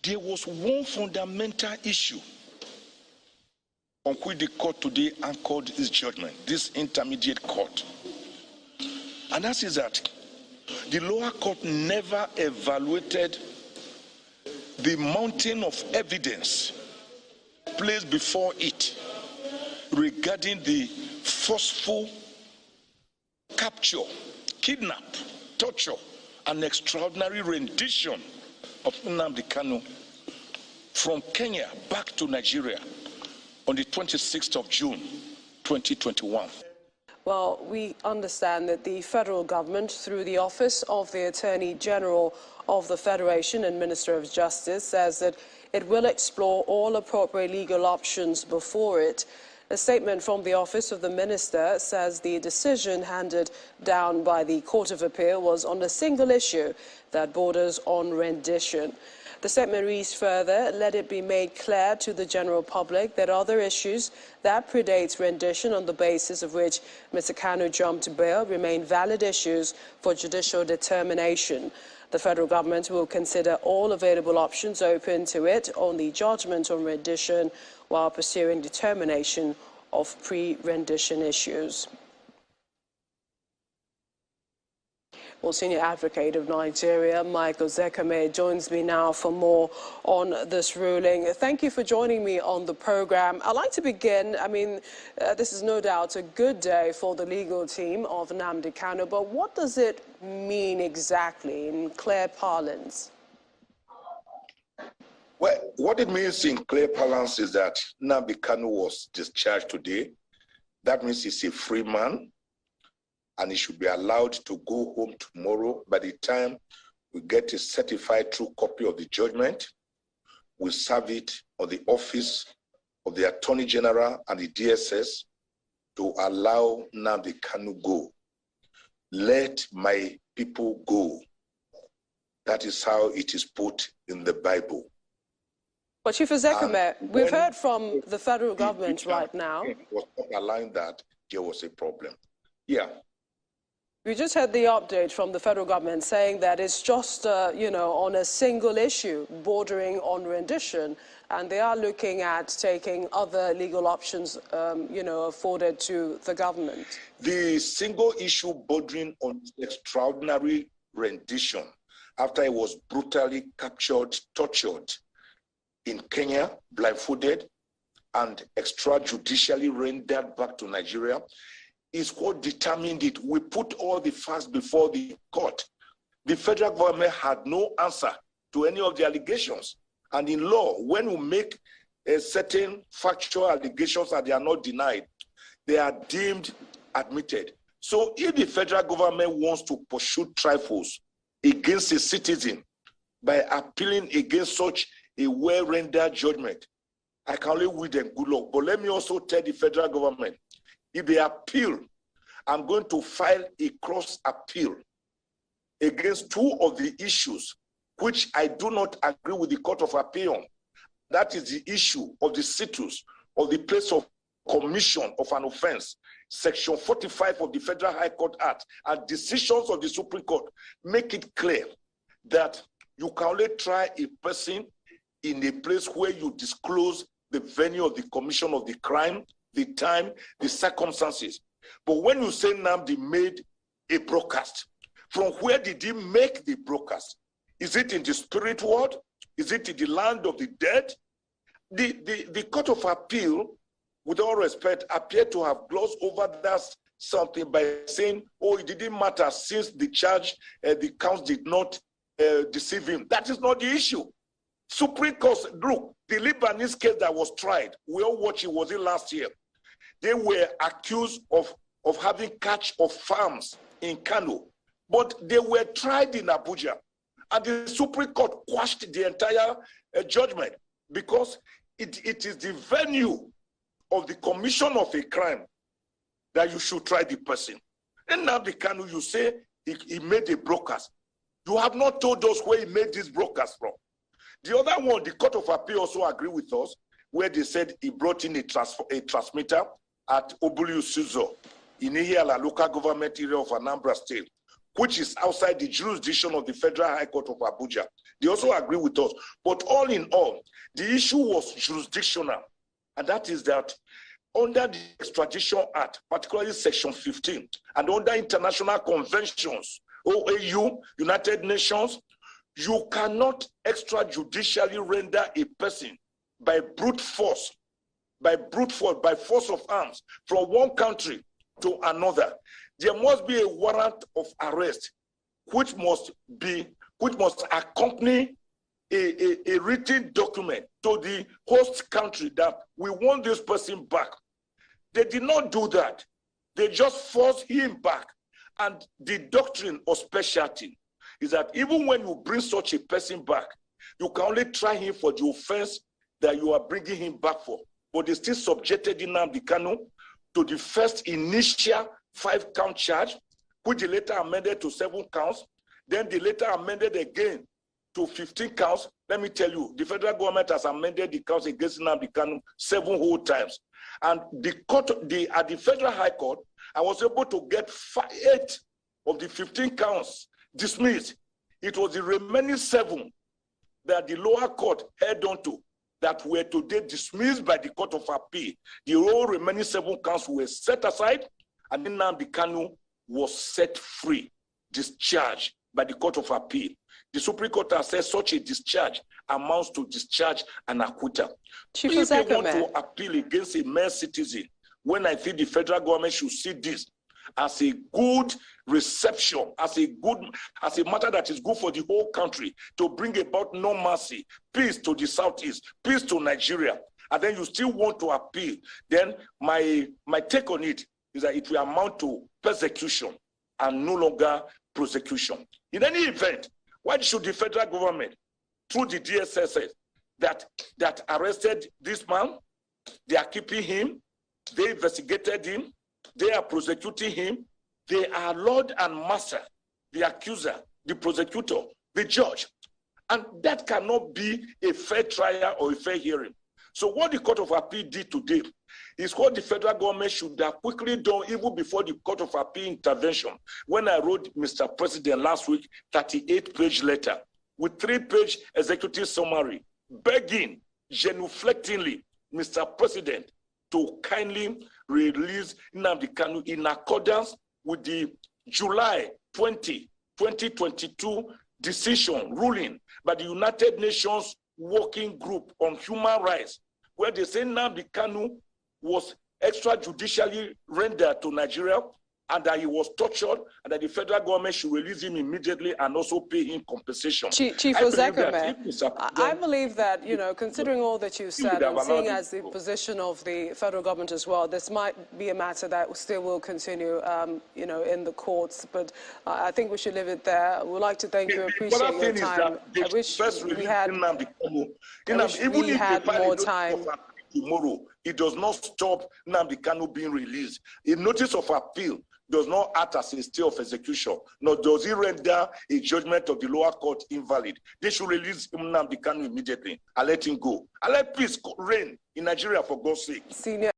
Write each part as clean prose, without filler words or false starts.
There was one fundamental issue on which the court today anchored its judgment, this intermediate court. And that is that the lower court never evaluated the mountain of evidence placed before it regarding the forceful capture, kidnap, torture, and extraordinary rendition of Nnamdi Kanu from Kenya back to Nigeria on the 26th of June, 2021. Well, we understand that the federal government, through the Office of the Attorney General of the Federation and Minister of Justice, says that it will explore all appropriate legal options before it. A statement from the Office of the Minister says the decision handed down by the Court of Appeal was on a single issue that borders on rendition. The statement reads further, let it be made clear to the general public that other issues that predate rendition on the basis of which Mr. Kanu jumped bail remain valid issues for judicial determination. The federal government will consider all available options open to it on the judgment on rendition while pursuing determination of pre-rendition issues. Well, Senior Advocate of Nigeria, Mike Ozekhome, joins me now for more on this ruling. Thank you for joining me on the program. I'd like to begin, this is no doubt a good day for the legal team of Nnamdi Kanu, but what does it mean exactly in clear parlance? Well, what it means in clear parlance is that Nnamdi Kanu was discharged today. That means he's a free man, and he should be allowed to go home tomorrow. By the time we get a certified true copy of the judgment, we'll serve it on the Office of the Attorney General and the DSS to allow Nnamdi Kanu go. Let my people go. That is how it is put in the Bible. But Chief Ozekhome, we've heard from the federal government right now. Was not allowing that, there was a problem. Yeah. We just had the update from the federal government saying that it's just, on a single issue bordering on rendition, and they are looking at taking other legal options, afforded to the government. The single issue bordering on extraordinary rendition after he was brutally captured, tortured in Kenya, blindfolded, and extrajudicially rendered back to Nigeria, is what determined it. We put all the facts before the court. The federal government had no answer to any of the allegations. And in law, when we make a certain factual allegations and they are not denied, they are deemed admitted. So if the federal government wants to pursue trifles against a citizen by appealing against such a well-rendered judgment, I can only wish them good luck. But let me also tell the federal government, if they appeal, I'm going to file a cross appeal against two of the issues which I do not agree with the Court of Appeal on. That is the issue of the status of the place of commission of an offense. Section 45 of the Federal High Court Act and decisions of the Supreme Court make it clear that you can only try a person in a place where you disclose the venue of the commission of the crime, the time, the circumstances. But when you say Nnamdi made a broadcast, from where did he make the broadcast? Is it in the spirit world? Is it in the land of the dead? The Court of Appeal, with all respect, appeared to have glossed over that something by saying, oh, it didn't matter since the charge, the counts did not deceive him. That is not the issue. Supreme Court, look, the Lebanese case that was tried, we all watched it, was it last year? They were accused of having catch of farms in Kano, but they were tried in Abuja. And the Supreme Court quashed the entire judgment because it is the venue of the commission of a crime that you should try the person. And now the Kanu, you say he made a broadcast. You have not told us where he made this broadcast from. The other one, the Court of Appeal also agreed with us, where they said he brought in a transmitter at Obulu Suzo in Ihiala local government area of Anambra State, which is outside the jurisdiction of the Federal High Court of Abuja. They also agree with us. But all in all, the issue was jurisdictional. And that is that under the Extradition Act, particularly Section 15, and under international conventions, OAU, United Nations, you cannot extrajudicially render a person by brute force, by force of arms, from one country to another. There must be a warrant of arrest, which must accompany a written document to the host country that we want this person back. They did not do that. They just forced him back. And the doctrine of specialty is that even when you bring such a person back, you can only try him for the offense that you are bringing him back for. But they still subjected Nnamdi Kanu to the first initial 5-count charge, which they later amended to 7 counts. Then they later amended again to 15 counts. Let me tell you, the federal government has amended the counts against Nnamdi Kanu 7 whole times. And the court, at the Federal High Court, I was able to get 8 of the 15 counts dismissed. It was the remaining 7 that the lower court held on to that were today dismissed by the Court of Appeal. The all remaining 7 counts were set aside, and then Nnamdi Kanu was set free, discharged by the Court of Appeal. The Supreme Court has said such a discharge amounts to discharge and acquittal. Chief If they Ozekhome, want to appeal against a mere citizen, when I think the federal government should see this as a good reception, as a matter that is good for the whole country, to bring about no mercy, peace to the southeast, peace to Nigeria, and then you still want to appeal, then my take on it is that it will amount to persecution and no longer prosecution. In any event, why should the federal government, through the DSS that arrested this man, they are keeping him, they investigated him, they are prosecuting him, they are Lord and Master, the accuser, the prosecutor, the judge. And that cannot be a fair trial or a fair hearing. So what the Court of Appeal did today is what the federal government should have quickly done even before the Court of Appeal intervention. When I wrote Mr. President last week, 38-page letter with 3-page executive summary, begging genuflectingly Mr. President to kindly release Nnamdi Kanu in accordance with the July 20, 2022 decision ruling by the United Nations Working Group on Human Rights, where they say Nnamdi Kanu was extrajudicially rendered to Nigeria and that he was tortured and that the federal government should release him immediately and also pay him compensation. Chief Ozekhome, I believe that, you know, considering all that you said and seeing as the position of the federal government as well, this might be a matter that still will continue, you know, in the courts. But I think we should leave it there. We'd like to thank you, appreciate your time. I wish we had more time. Tomorrow, it does not stop Nnamdi Kanu being released. A notice of appeal does not act as a stay of execution, nor does it render a judgment of the lower court invalid. They should release Nnamdi Kanu immediately and let him go. And let peace reign in Nigeria, for God's sake. Senior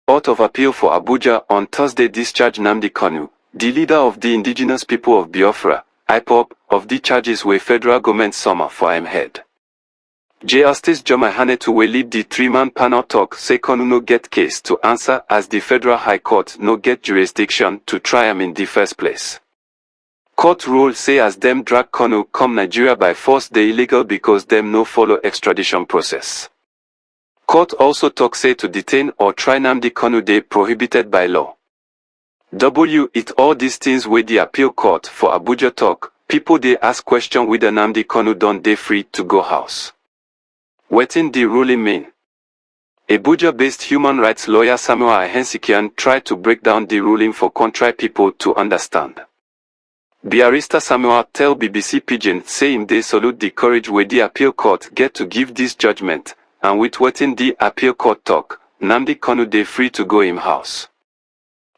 Court of Appeal for Abuja on Thursday discharged Nnamdi Kanu, the leader of the indigenous people of Biafra, IPOB, of the charges where federal government summer for him head. Justice Joma Hanetu will lead the 3-man panel talk say Kanu no get case to answer as the Federal High Court no get jurisdiction to try him in the first place. Court rule say as them drag Kanu come Nigeria by force they illegal because them no follow extradition process. Court also talk say to detain or try Nnamdi Kanu they prohibited by law. It all these things with the appeal court for Abuja talk, people they ask question whether Nnamdi Kanu don't they free to go house. Wetin the ruling mean? Abuja-based human rights lawyer Samuel Ahensikian tried to break down the ruling for contrary people to understand. Barrister Samuel tell BBC Pidgin say him they salute the courage where the appeal court get to give this judgment, and with wetin the appeal court talk, Nnamdi Kanu they free to go him house.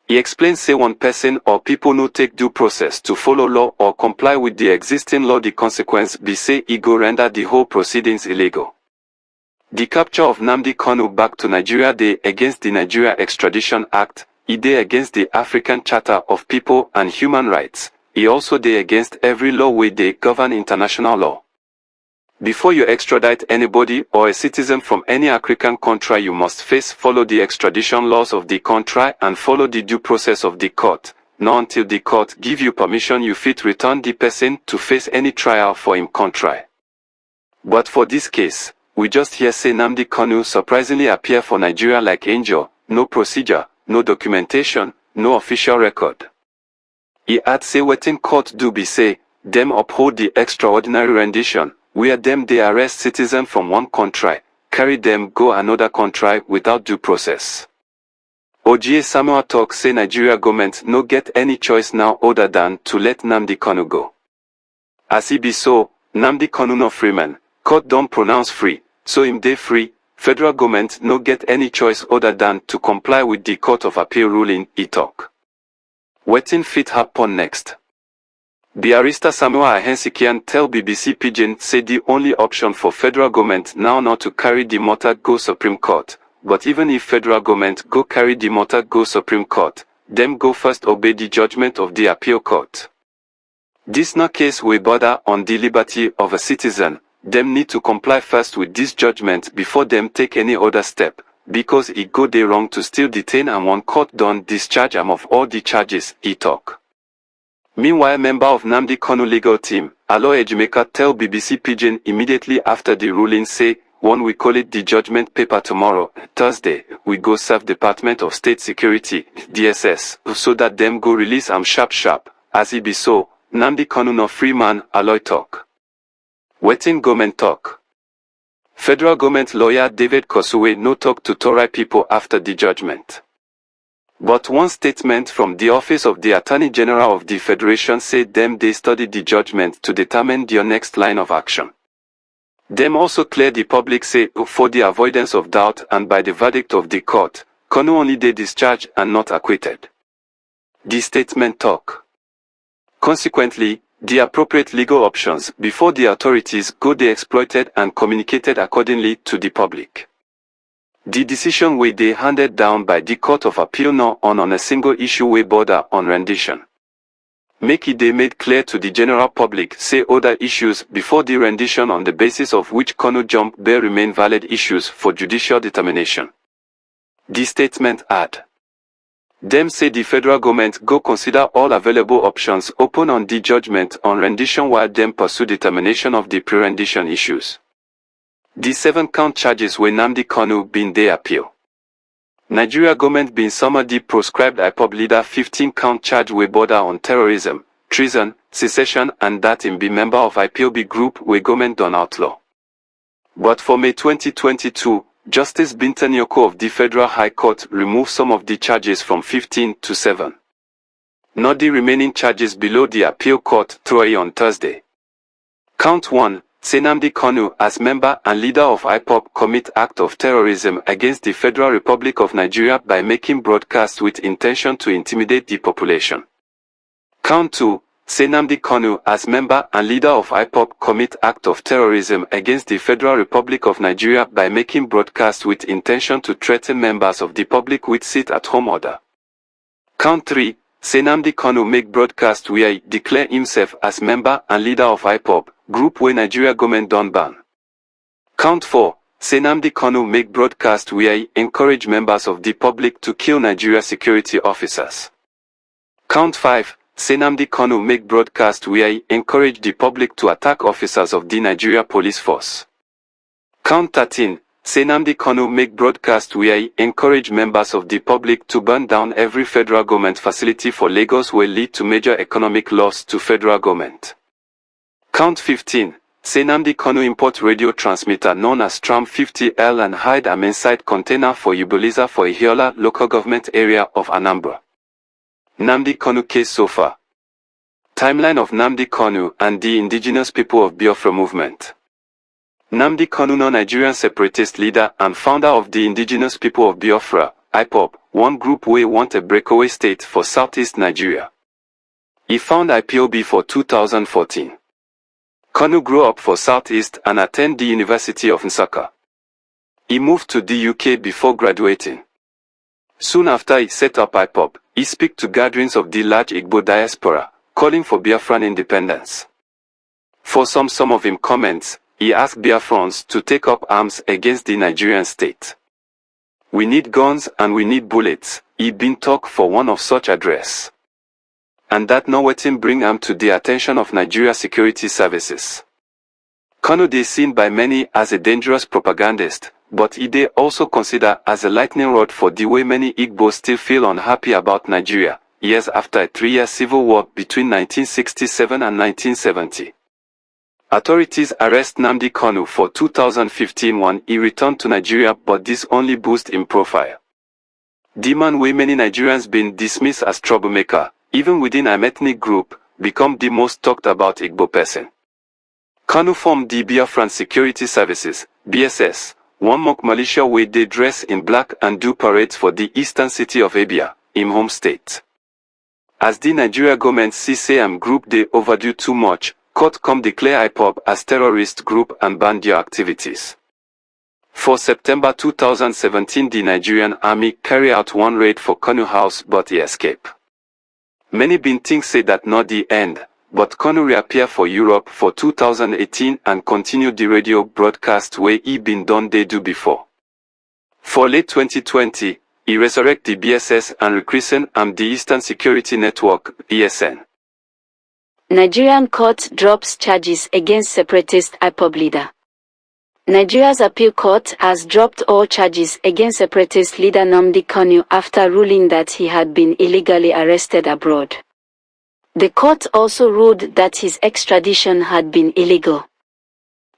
He explains say one person or people no take due process to follow law or comply with the existing law, the consequence be say he go render the whole proceedings illegal. The capture of Nnamdi Kanu back to Nigeria Day against the Nigeria Extradition Act, He dey against the African Charter of People and Human Rights. He also dey against every law wey dey govern international law. Before you extradite anybody or a citizen from any African country, you must first follow the extradition laws of the country and follow the due process of the court. Not until the court give you permission you fit return the person to face any trial for him country. But for this case, we just hear say Nnamdi Kanu surprisingly appear for Nigeria like angel, no procedure, no documentation, no official record. He add say wetin court do be say, them uphold the extraordinary rendition, where them they arrest citizens from one country, carry them go another country without due process. Ozekhome talk say Nigeria government no get any choice now other than to let Nnamdi Kanu go. As he be so, Nnamdi Kanu no free man, court don't pronounce free, so him dey free, federal government no get any choice other than to comply with the Court of Appeal ruling, he talk. Wetin fit happen next? Barrister Samuel Ahensikian tell BBC Pidgin say the only option for federal government now not to carry the matter go Supreme Court, but even if federal government go carry the matter go Supreme Court, them go first obey the judgment of the appeal court. This no case we border on the liberty of a citizen, them need to comply first with this judgment before them take any other step, because it go dey wrong to still detain and one court done discharge am of all the charges, he talk. Meanwhile, member of Nnamdi Kanu legal team, Alo Ejimeka tell BBC Pidgin immediately after the ruling say, one we call it the judgment paper tomorrow, Thursday, we go serve Department of State Security, DSS, so that them go release am sharp. As he be so, Nnamdi Kanu no free man, Aloy talk. Wetin government talk? Federal government lawyer David Kosuwe no talk to Torai people after the judgment. But one statement from the Office of the Attorney General of the Federation said them they studied the judgment to determine their next line of action. Them also clear the public say for the avoidance of doubt and by the verdict of the court, Kanu only they discharged and not acquitted. The statement talk. Consequently, the appropriate legal options before the authorities go they exploited and communicated accordingly to the public. The decision way they handed down by the Court of Appeal now on a single issue way border on rendition. Make it they made clear to the general public say other issues before the rendition on the basis of which Kanu jump bear remain valid issues for judicial determination. The statement add. Them say the federal government go consider all available options open on the judgment on rendition while them pursue determination of the pre-rendition issues. The 7-count charges where Nnamdi Kanu been they appeal. Nigeria government been summer the proscribed IPOB leader 15-count charge we border on terrorism, treason, secession and that him be member of IPOB group we government done outlaw. But for May 2022, Justice Binta Nyoko of the Federal High Court removed some of the charges from 15 to 7. Not the remaining charges below the appeal court throw on Thursday. Count 1. Say Nnamdi Kanu as member and leader of IPOB commit act of terrorism against the Federal Republic of Nigeria by making broadcasts with intention to intimidate the population. Count 2. Say Nnamdi Kanu as member and leader of IPOB commit act of terrorism against the Federal Republic of Nigeria by making broadcasts with intention to threaten members of the public with sit-at-home order. Count 3. Say Nnamdi Kanu make broadcast where he declare himself as member and leader of IPOB, group where Nigeria government done ban. Count 4. Say Nnamdi Kanu make broadcast where he encourage members of the public to kill Nigeria security officers. Count 5. Say Nnamdi Kanu make broadcast where he encourage the public to attack officers of the Nigeria police force. Count 13. Say Nnamdi Kanu make broadcast where he encourage members of the public to burn down every federal government facility for Lagos will lead to major economic loss to federal government. Count 15. Say Nnamdi Kanu import radio transmitter known as Tram 50L and hide an inside container for Uboliza for Ihiola local government area of Anambra. Nnamdi Kanu case so far. Timeline of Nnamdi Kanu and the indigenous people of Biafra movement. Nnamdi Kanu, Nigerian separatist leader and founder of the indigenous people of Biafra, IPOB, one group we want a breakaway state for southeast Nigeria. He found IPOB for 2014. Kanu grew up for southeast and attended the University of Nsukka. He moved to the UK before graduating. Soon after he set up IPOB, he spoke to gatherings of the large Igbo diaspora, calling for Biafran independence. For some of his comments, he asked Biafrans to take up arms against the Nigerian state. We need guns and we need bullets, he been talk for one of such address. And that no wetin bring him to the attention of Nigeria security services. Kanu dey seen by many as a dangerous propagandist, but he dey also considered as a lightning rod for the way many Igbos still feel unhappy about Nigeria, years after a 3-year civil war between 1967 and 1970. Authorities arrest Nnamdi Kanu for 2015 when he returned to Nigeria, but this only boost in profile. The man wey many Nigerians been dismissed as troublemaker, even within an ethnic group, become the most talked about Igbo person. Kanu formed the Biafran Security Services, BSS, one mock militia wey dey dress in black and do parades for the eastern city of Abia, im home state. As the Nigeria government see say group dey overdo too much, court come declare IPOB as terrorist group and ban their activities. For September 2017, the Nigerian army carry out one raid for Kanu house, but he escaped. Many been think say that not the end, but Kanu reappear for Europe for 2018 and continue the radio broadcast way he been done they do before. For late 2020, he resurrect the BSS and rechristen the Eastern Security Network, ESN. Nigerian court drops charges against separatist IPOB leader. Nigeria's appeal court has dropped all charges against separatist leader Nnamdi Kanu after ruling that he had been illegally arrested abroad. The court also ruled that his extradition had been illegal.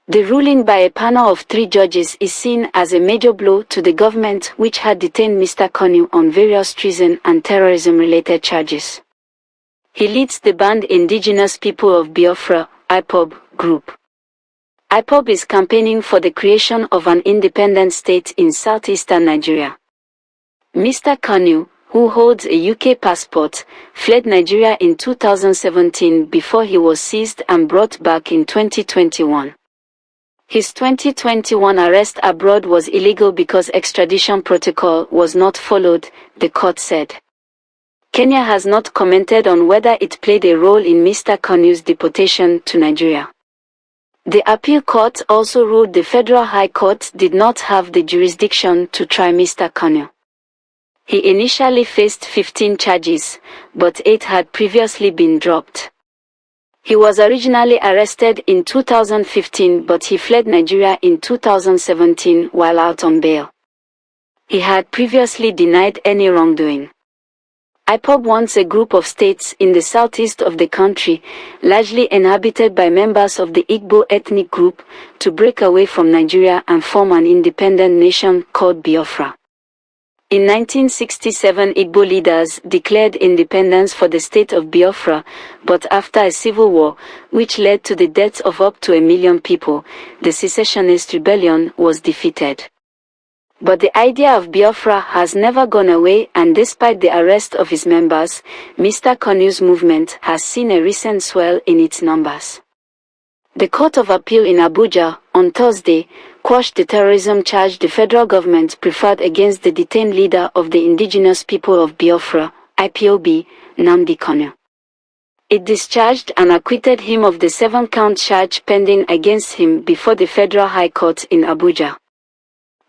The ruling by a panel of 3 judges is seen as a major blow to the government, which had detained Mr. Kanu on various treason and terrorism-related charges. He leads the banned Indigenous People of Biafra, IPOB, group. IPOB is campaigning for the creation of an independent state in southeastern Nigeria. Mr. Kanu, who holds a UK passport, fled Nigeria in 2017 before he was seized and brought back in 2021. His 2021 arrest abroad was illegal because extradition protocol was not followed, the court said. Kenya has not commented on whether it played a role in Mr. Kanu's deportation to Nigeria. The appeal court also ruled the Federal High Court did not have the jurisdiction to try Mr. Kanu. He initially faced 15 charges, but 8 had previously been dropped. He was originally arrested in 2015, but he fled Nigeria in 2017 while out on bail. He had previously denied any wrongdoing. IPOB wants a group of states in the southeast of the country, largely inhabited by members of the Igbo ethnic group, to break away from Nigeria and form an independent nation called Biafra. In 1967, Igbo leaders declared independence for the state of Biafra, but after a civil war, which led to the deaths of up to 1 million people, the secessionist rebellion was defeated. But the idea of Biafra has never gone away, and despite the arrest of his members, Mr. Kanu's movement has seen a recent swell in its numbers. The Court of Appeal in Abuja, on Thursday, quashed the terrorism charge the federal government preferred against the detained leader of the Indigenous People of Biafra, IPOB, Nnamdi Kanu. It discharged and acquitted him of the 7-count charge pending against him before the Federal High Court in Abuja.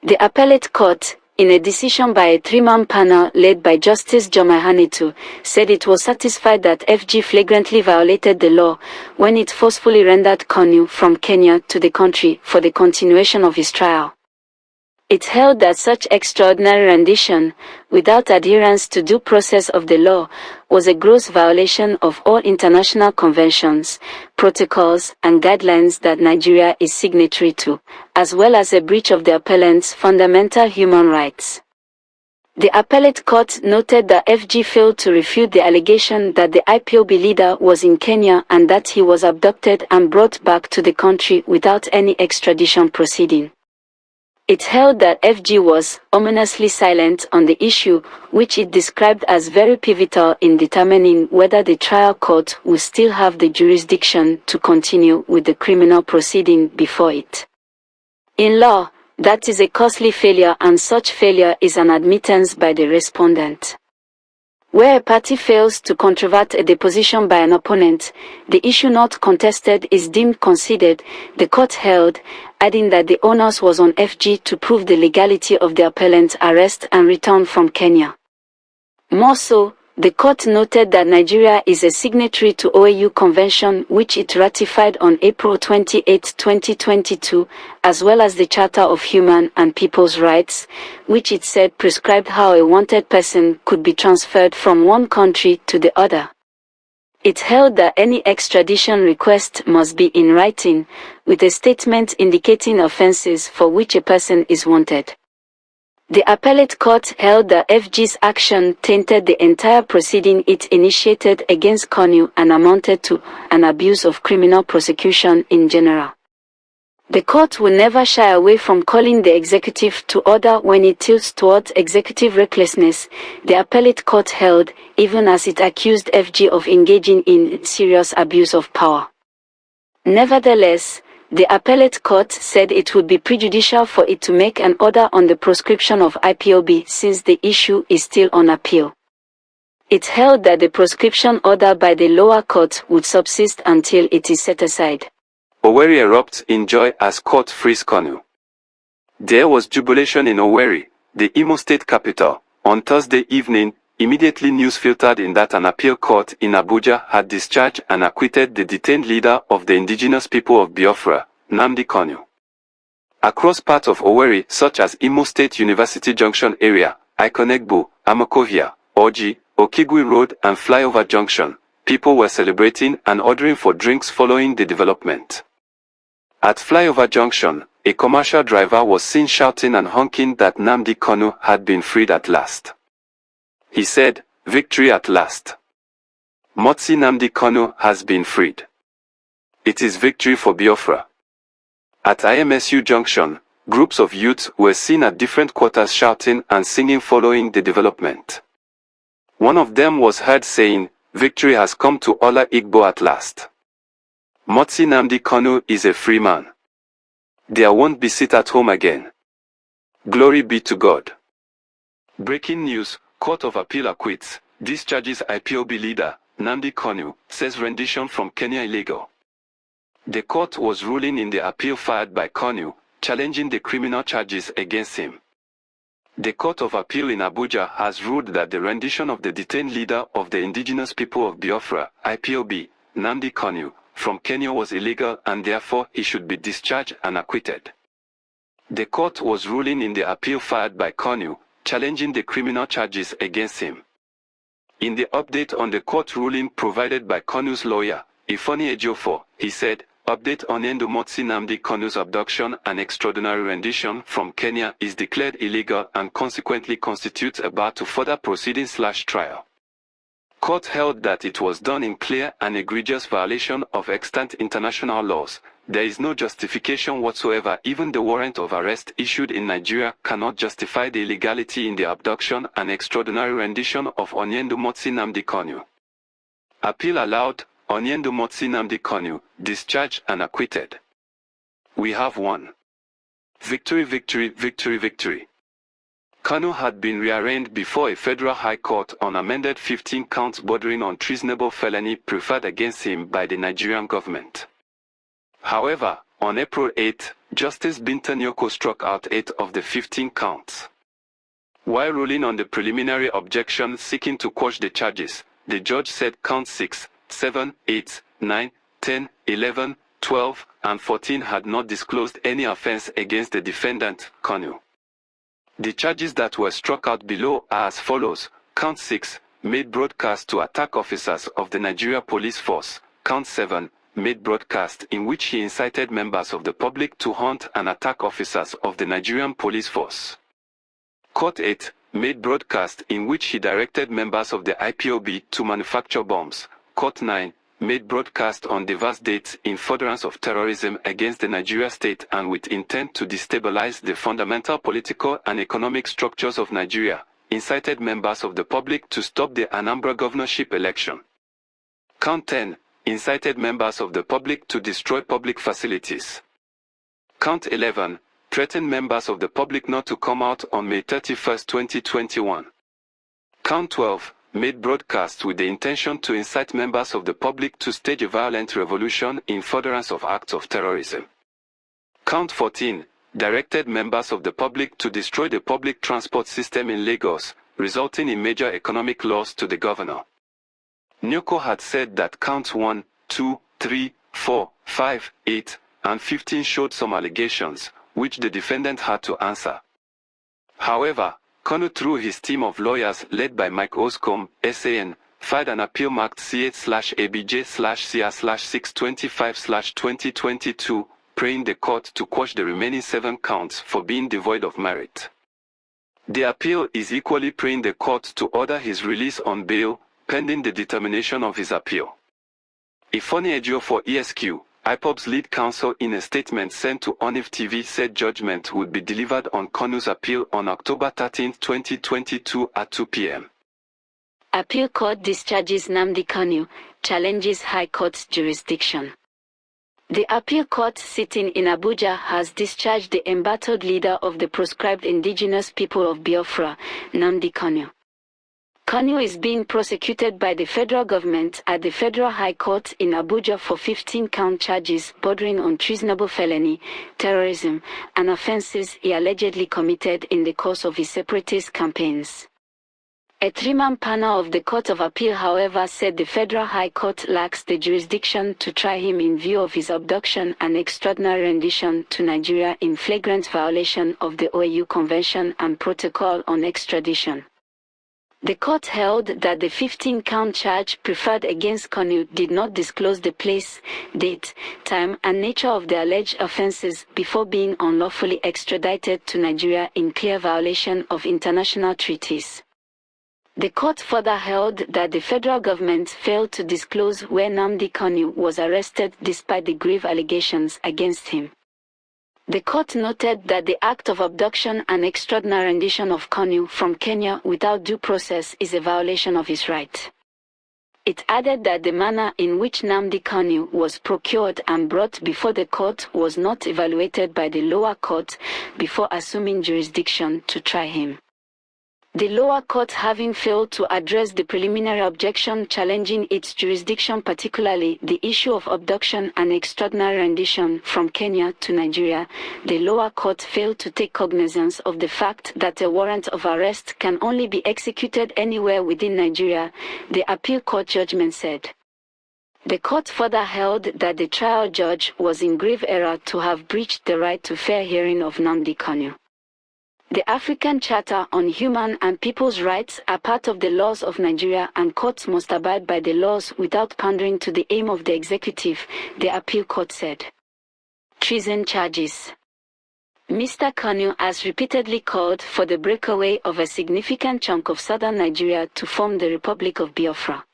The Appellate Court, in a decision by a 3-man panel led by Justice Jomai Hanitu, said it was satisfied that FG flagrantly violated the law when it forcefully rendered Kanu from Kenya to the country for the continuation of his trial. It held that such extraordinary rendition, without adherence to due process of the law, was a gross violation of all international conventions, protocols, and guidelines that Nigeria is signatory to, as well as a breach of the appellant's fundamental human rights. The Appellate Court noted that FG failed to refute the allegation that the IPOB leader was in Kenya and that he was abducted and brought back to the country without any extradition proceeding. It held that FG was ominously silent on the issue, which it described as very pivotal in determining whether the trial court will still have the jurisdiction to continue with the criminal proceeding before it. In law, That is a costly failure, and such failure is an admittance by the respondent. Where a party fails to controvert a deposition by an opponent, the issue not contested is deemed conceded, the court held, adding that the onus was on FG to prove the legality of the appellant's arrest and return from Kenya. More so, the court noted that Nigeria is a signatory to OAU Convention, which it ratified on April 28, 2022, as well as the Charter of Human and People's Rights, which it said prescribed how a wanted person could be transferred from one country to the other. It held that any extradition request must be in writing, with a statement indicating offenses for which a person is wanted. The appellate court held that FG's action tainted the entire proceeding it initiated against Kanu and amounted to an abuse of criminal prosecution in general. The court will never shy away from calling the executive to order when it tilts towards executive recklessness, the appellate court held, even as it accused FG of engaging in serious abuse of power. Nevertheless, the appellate court said it would be prejudicial for it to make an order on the proscription of IPOB since the issue is still on appeal. It held that the proscription order by the lower court would subsist until it is set aside. Owerri erupts in joy as court frees Kanu. There was jubilation in Owerri, the Imo State capital, on Thursday evening. Immediately news filtered in that an appeal court in Abuja had discharged and acquitted the detained leader of the indigenous people of Biafra, Nnamdi Kanu. Across parts of Owerri, such as Imo State University Junction area, Ikonegbu, Amakovia, Oji, Okigwe Road and Flyover Junction, people were celebrating and ordering for drinks following the development. At Flyover Junction, a commercial driver was seen shouting and honking that Nnamdi Kanu had been freed at last. He said, "Victory at last. Motsi Nnamdi Kanu has been freed. It is victory for Biafra." At IMSU Junction, groups of youths were seen at different quarters shouting and singing following the development. One of them was heard saying, "Victory has come to Ola Igbo at last. Motsi Nnamdi Kanu is a free man. There won't be sit at home again. Glory be to God." Breaking news. Court of Appeal acquits, discharges IPOB leader, Nnamdi Kanu, says rendition from Kenya illegal. The court was ruling in the appeal filed by Kanu, challenging the criminal charges against him. The Court of Appeal in Abuja has ruled that the rendition of the detained leader of the indigenous people of Biafra, IPOB, Nnamdi Kanu, from Kenya was illegal and therefore he should be discharged and acquitted. The court was ruling in the appeal filed by Kanu, challenging the criminal charges against him. In the update on the court ruling provided by Kanu's lawyer, Ifeanyi Ejiofor, he said, "Update on Motsi Nnamdi Kanu's abduction and extraordinary rendition from Kenya is declared illegal and consequently constitutes a bar to further proceedings/trial. Court held that it was done in clear and egregious violation of extant international laws. There is no justification whatsoever. Even the warrant of arrest issued in Nigeria cannot justify the illegality in the abduction and extraordinary rendition of Motsi Nnamdi Kanu. Appeal allowed, Motsi Nnamdi Kanu, discharged and acquitted. We have won. Victory, victory, victory, victory. Kanu had been rearraigned before a federal high court on amended 15 counts bordering on treasonable felony preferred against him by the Nigerian government. However, on April 8, Justice Binta Nyoko struck out 8 of the 15 counts. While ruling on the preliminary objection seeking to quash the charges, the judge said counts 6, 7, 8, 9, 10, 11, 12, and 14 had not disclosed any offense against the defendant, Kanu. The charges that were struck out below are as follows. Count 6, made broadcast to attack officers of the Nigeria Police Force. Count 7, made broadcast in which he incited members of the public to hunt and attack officers of the Nigerian Police Force. Count 8, made broadcast in which he directed members of the IPOB to manufacture bombs. Count 9, made broadcast on diverse dates in furtherance of terrorism against the Nigeria state and with intent to destabilize the fundamental political and economic structures of Nigeria, incited members of the public to stop the Anambra governorship election. Count 10, incited members of the public to destroy public facilities. Count 11, threatened members of the public not to come out on May 31, 2021. Count 12, made broadcasts with the intention to incite members of the public to stage a violent revolution in furtherance of acts of terrorism. Count 14, directed members of the public to destroy the public transport system in Lagos, resulting in major economic loss to the governor. Nyoko had said that counts 1, 2, 3, 4, 5, 8, and 15 showed some allegations, which the defendant had to answer. However, Kanu, through his team of lawyers led by Mike Ozekhome, SAN, filed an appeal marked C8/ABJ/CR/625/2022, praying the court to quash the remaining 7 counts for being devoid of merit. The appeal is equally praying the court to order his release on bail, pending the determination of his appeal. Ifeanyi Ejio for ESQ, IPOB's lead counsel, in a statement sent to ONIF TV, said judgment would be delivered on Kanu's appeal on October 13, 2022 at 2 p.m. Appeal Court discharges Nnamdi Kanu, challenges High Court's jurisdiction. The Appeal Court sitting in Abuja has discharged the embattled leader of the proscribed indigenous people of Biafra, Nnamdi Kanu. Kanu is being prosecuted by the federal government at the Federal High Court in Abuja for 15-count charges bordering on treasonable felony, terrorism, and offenses he allegedly committed in the course of his separatist campaigns. A 3-man panel of the Court of Appeal, however, said the Federal High Court lacks the jurisdiction to try him in view of his abduction and extraordinary rendition to Nigeria in flagrant violation of the OAU Convention and Protocol on Extradition. The court held that the 15-count charge preferred against Kanu did not disclose the place, date, time, and nature of the alleged offenses before being unlawfully extradited to Nigeria in clear violation of international treaties. The court further held that the federal government failed to disclose where Nnamdi Kanu was arrested despite the grave allegations against him. The court noted that the act of abduction and extraordinary rendition of Kanu from Kenya without due process is a violation of his right. It added that the manner in which Nnamdi Kanu was procured and brought before the court was not evaluated by the lower court before assuming jurisdiction to try him. The lower court, having failed to address the preliminary objection challenging its jurisdiction, particularly the issue of abduction and extraordinary rendition from Kenya to Nigeria, the lower court failed to take cognizance of the fact that a warrant of arrest can only be executed anywhere within Nigeria, the appeal court judgment said. The court further held that the trial judge was in grave error to have breached the right to fair hearing of Nnamdi Kanu. The African Charter on Human and People's Rights are part of the laws of Nigeria, and courts must abide by the laws without pandering to the aim of the executive, the appeal court said. Treason charges. Mr. Kanu has repeatedly called for the breakaway of a significant chunk of southern Nigeria to form the Republic of Biafra.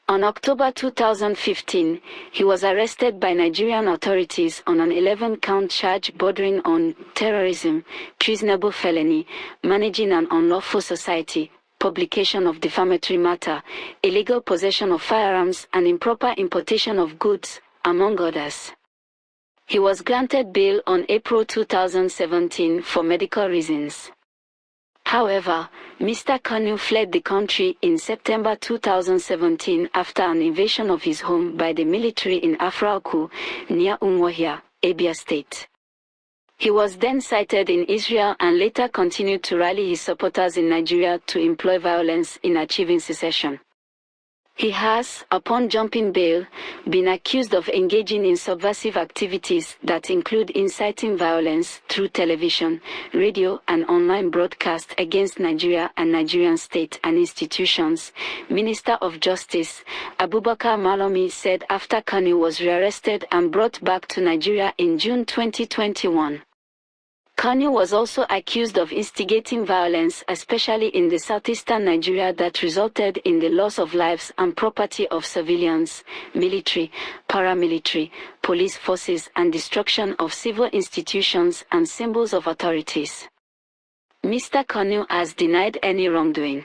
On October 2015, he was arrested by Nigerian authorities on an 11-count charge bordering on terrorism, treasonable felony, managing an unlawful society, publication of defamatory matter, illegal possession of firearms, and improper importation of goods, among others. He was granted bail on April 2017 for medical reasons. However, Mr. Kanu fled the country in September 2017 after an invasion of his home by the military in Afraoku, near Umuahia, Abia State. He was then cited in Israel and later continued to rally his supporters in Nigeria to employ violence in achieving secession. He has, upon jumping bail, been accused of engaging in subversive activities that include inciting violence through television, radio, and online broadcast against Nigeria and Nigerian state and institutions, Minister of Justice Abubakar Malami said after Kanu was rearrested and brought back to Nigeria in June 2021. Kanu was also accused of instigating violence, especially in the southeastern Nigeria, that resulted in the loss of lives and property of civilians, military, paramilitary, police forces, and destruction of civil institutions and symbols of authorities. Mr. Kanu has denied any wrongdoing.